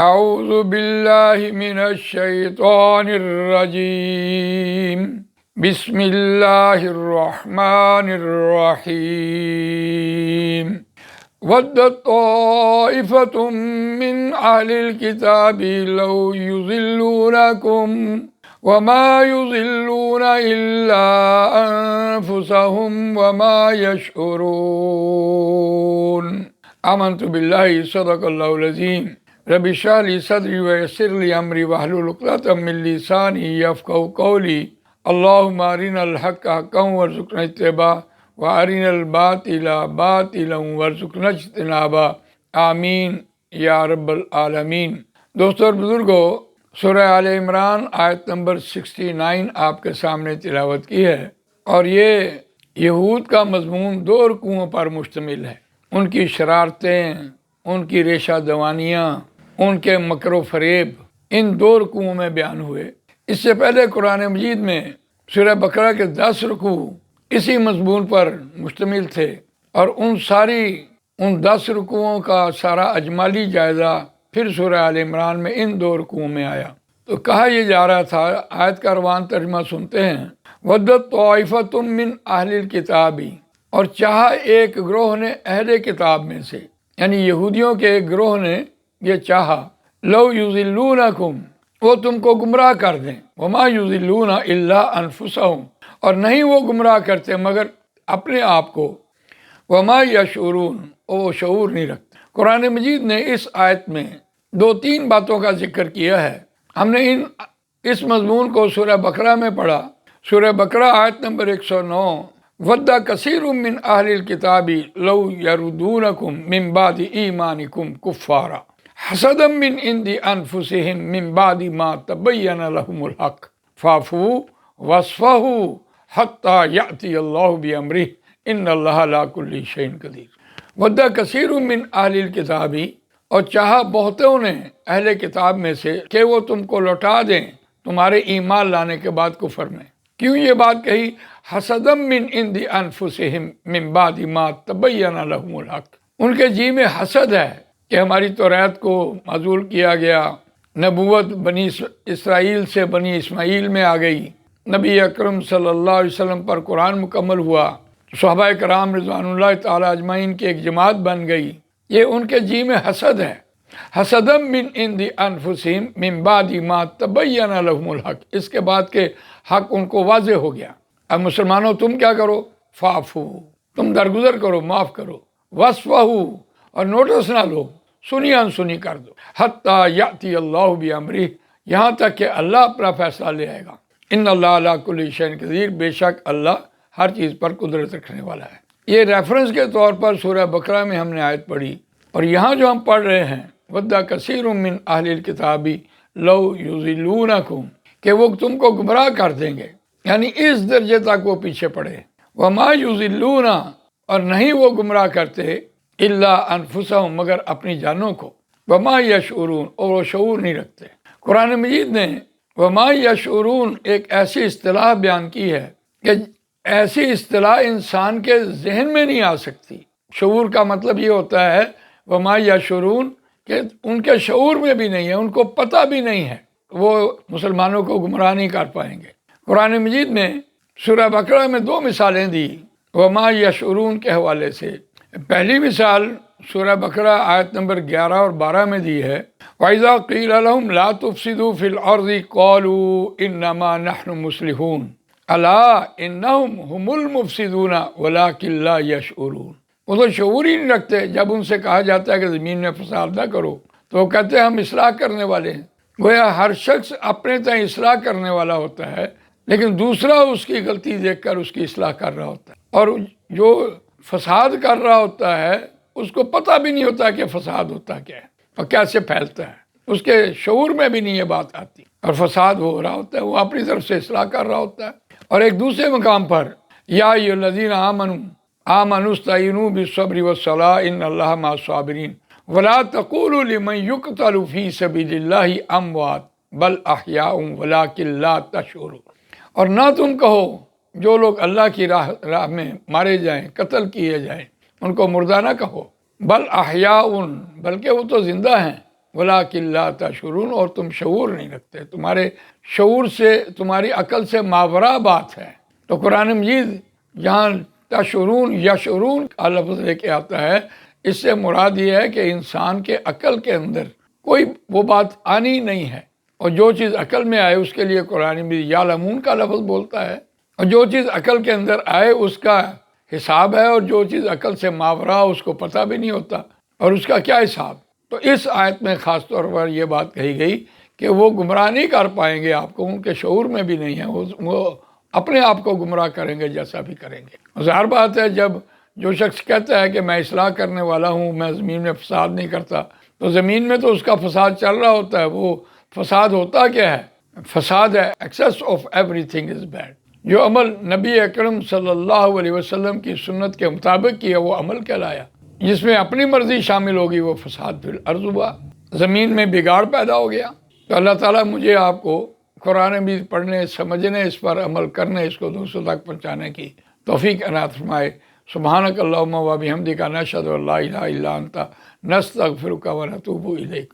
اعوذ باللہ من الشیطان الرجیم بسم اللہ الرحمن الرحیم ودت طائفة من اہل الکتاب لو یضلونکم وما یضلون الا انفسهم وما یشعرون آمنت باللہ صدق اللہ العظیم رب اشرح لی صدری ویسر لی امری واحلل عقدۃ من لسانی یفقہوا قولی اللہم ارنا الحق حقا وارزقنا اتباعہ وارنا الباطل باطلا وارزقنا اجتنابہ آمین یا رب العالمین۔ دوستو اور بزرگوں، سورہ آل عمران آیت نمبر 69 آپ کے سامنے تلاوت کی ہے، اور یہ یہود کا مضمون 2 رکوعوں پر مشتمل ہے۔ ان کی شرارتیں، ان کی ریشہ دوانیاں، ان کے مکر و فریب ان 2 رکوعوں میں بیان ہوئے۔ اس سے پہلے قرآن مجید میں سورہ بقرہ کے 10 رکوع اسی مضمون پر مشتمل تھے، اور ان 10 رکوعوں کا سارا اجمالی جائزہ پھر سورہ آل عمران میں ان 2 رکوعوں میں آیا۔ تو کہا یہ جا رہا تھا، آیت کا روان ترجمہ سنتے ہیں، وَدَّتْ طَائِفَةٌ مِّنْ أَهْلِ الْكِتَابِ، اور چاہا ایک گروہ نے اہل کتاب میں سے، یعنی یہودیوں کے ایک گروہ نے یہ چاہا، لو یضلونکم، وہ تم کو گمراہ کر دیں، وما یضلون الا انفسہم، اور نہیں وہ گمراہ کرتے مگر اپنے آپ کو، وما یشعرون، وہ شعور نہیں رکھتے۔ قرآن مجید نے اس آیت میں 2-3 باتوں کا ذکر کیا ہے۔ ہم نے اس مضمون کو سورہ بقرہ میں پڑھا۔ سورہ بقرہ آیت نمبر 109، وَدَّ كَثِيرٌ مِّنْ أَهْلِ الْكِتَابِ لَوْ يَرُدُّونَكُم مِّن بَعْدِ إِيمَانِكُمْ كُفَّارًا حَسَدًا مِّنْ عِندِ أَنفُسِهِم مِّن بَعْدِ مَا تَبَيَّنَ لَهُمُ الْحَقُّ فَاعْفُوا وَاصْفَحُوا حَتَّى يَأْتِيَ اللَّهُ بِأَمْرِهِ إِنَّ اللَّهَ عَلَىٰ كُلِّ شَيْءٍ قَدِيرٌ۔ وَدَّ كَثِيرٌ مِّنْ أَهْلِ الْكِتَابِ، اور چاہا بہتوں نے اہل کتاب میں سے کہ وہ تم کو لوٹا دیں تمہارے ایمان لانے کے بعد کفر میں۔ کیوں یہ بات کہی؟ حسدم من عند انفسہم من بعد ما تبین لہم الحق، ان کے جی میں حسد ہے کہ ہماری توریت کو معزول کیا گیا، نبوت بنی اسرائیل سے بنی اسماعیل میں آ گئی، نبی اکرم صلی اللہ علیہ وسلم پر قرآن مکمل ہوا، صحابہ کرام رضوان اللہ تعالی اجمعین کی ایک جماعت بن گئی۔ یہ ان کے جی میں حسد ہے۔ حسدم من عند انفسہم من بعد ما تبین لہم الحق، اس کے بعد کہ حق ان کو واضح ہو گیا۔ اب مسلمانوں تم کیا کرو؟ فاعفو، تم درگزر کرو، معاف کرو، واصفحوا، اور نوٹس نہ لو، سنی انسنی کر دو، حتی یأتی اللہ بامرہ، یہاں تک کہ اللہ اپنا فیصلہ لے آئے گا۔ ان اللہ علی کل شیء قدیر، بے شک اللہ ہر چیز پر قدرت رکھنے والا ہے۔ یہ ریفرنس کے طور پر سورہ بقرہ میں ہم نے آیت پڑھی، اور یہاں جو ہم پڑھ رہے ہیں وَدَّ كَثِيرٌ مِّنْ أَهْلِ الْكِتَابِ لَوْ يُضِلُّونَكُمْ، کہ وہ تم کو گمراہ کر دیں گے، یعنی اس درجے تک وہ پیچھے پڑے۔ وَمَا يُضِلُّونَ، اور نہیں وہ گمراہ کرتے، إِلَّا أَنفُسَهُم، مگر اپنی جانوں کو، وَمَا يَشْعُرُونَ، اور وہ شعور نہیں رکھتے۔ قرآن مجید نے وَمَا يَشْعُرُونَ ایک ایسی اصطلاح بیان کی ہے کہ ایسی اصطلاح انسان کے ذہن میں نہیں آ سکتی۔ شعور کا مطلب یہ ہوتا ہے وَمَا يَشْعُرُونَ، کہ ان کے شعور میں بھی نہیں ہے، ان کو پتہ بھی نہیں ہے، وہ مسلمانوں کو گمراہ نہیں کر پائیں گے۔ قرآن مجید میں سورہ بقرہ میں 2 مثالیں دی وَمَا يَشْعُرُونَ کے حوالے سے۔ پہلی مثال سورہ بقرہ آیت نمبر 11 اور 12 میں دی ہے، وَإِذَا قِيلَ لَهُمْ لَا تُفْسِدُوا فِي الْأَرْضِ قَالُوا إِنَّمَا نَحْنُ مُصْلِحُونَ أَلَا إِنَّهُمْ هُمُ الْمُفْسِدُونَ وَلَٰكِن لَا يَشْعُرُونَ۔ وہ تو شعور ہی نہیں رکھتے۔ جب ان سے کہا جاتا ہے کہ زمین میں فساد نہ کرو تو وہ کہتے ہیں ہم اصلاح کرنے والے ہیں۔ گویا ہر شخص اپنے تئیں اصلاح کرنے والا ہوتا ہے، لیکن دوسرا اس کی غلطی دیکھ کر اس کی اصلاح کر رہا ہوتا ہے، اور جو فساد کر رہا ہوتا ہے اس کو پتہ بھی نہیں ہوتا کہ فساد ہوتا کیا ہے اور کیسے پھیلتا ہے، اس کے شعور میں بھی نہیں یہ بات آتی، اور فساد ہو رہا ہوتا ہے، وہ اپنی طرف سے اصلاح کر رہا ہوتا ہے۔ اور ایک دوسرے مقام پر یا ایھا الذین آمنوا استعینوا بالصبر والصلاۃ ان اللہ مع الصابرین ولا تقولوا لمن یقتل فی سبیل اللہ اموات بل احیاء ولکن لا تشعرون، اور نہ تم کہو جو لوگ اللہ کی راہ میں مارے جائیں، قتل کیے جائیں، ان کو مردہ نہ کہو، بل احیاء، بلکہ وہ تو زندہ ہیں، وَلَٰكِن لَا تَشْعُرُونَ، اور تم شعور نہیں رکھتے، تمہارے شعور سے، تمہاری عقل سے ماورا بات ہے۔ تو قرآن مجید جہاں تشعرون یشعرون کا لفظ لے کے آتا ہے، اس سے مراد یہ ہے کہ انسان کے عقل کے اندر کوئی وہ بات آنی نہیں ہے، اور جو چیز عقل میں آئے اس کے لیے قرآن مجید یعلمون کا لفظ بولتا ہے، اور جو چیز عقل کے اندر آئے اس کا حساب ہے، اور جو چیز عقل سے ماورا اس کو پتہ بھی نہیں ہوتا، اور اس کا کیا حساب۔ تو اس آیت میں خاص طور پر یہ بات کہی گئی کہ وہ گمراہ نہیں کر پائیں گے آپ کو، ان کے شعور میں بھی نہیں ہے، وہ اپنے آپ کو گمراہ کریں گے جیسا بھی کریں گے۔ ظاہر بات ہے جب جو شخص کہتا ہے کہ میں اصلاح کرنے والا ہوں، میں زمین میں فساد نہیں کرتا، تو زمین میں تو اس کا فساد چل رہا ہوتا ہے۔ وہ فساد ہوتا کیا ہے؟ فساد ہے access of every thing is bad. جو عمل نبی اکرم صلی اللہ علیہ وسلم کی سنت کے مطابق کیا وہ عمل کہلایا، جس میں اپنی مرضی شامل ہوگی وہ فساد فی الارض ہوا، زمین میں بگاڑ پیدا ہو گیا۔ تو اللہ تعالیٰ مجھے آپ کو قرآن مجید پڑھنے، سمجھنے، اس پر عمل کرنے، اس کو دوسروں تک پہنچانے کی توفیق عنایت فرمائے۔ سبحانک اللہم و بحمدک، نشہد ان لا الہ الا انت، نستغفرک و نتوب الیک۔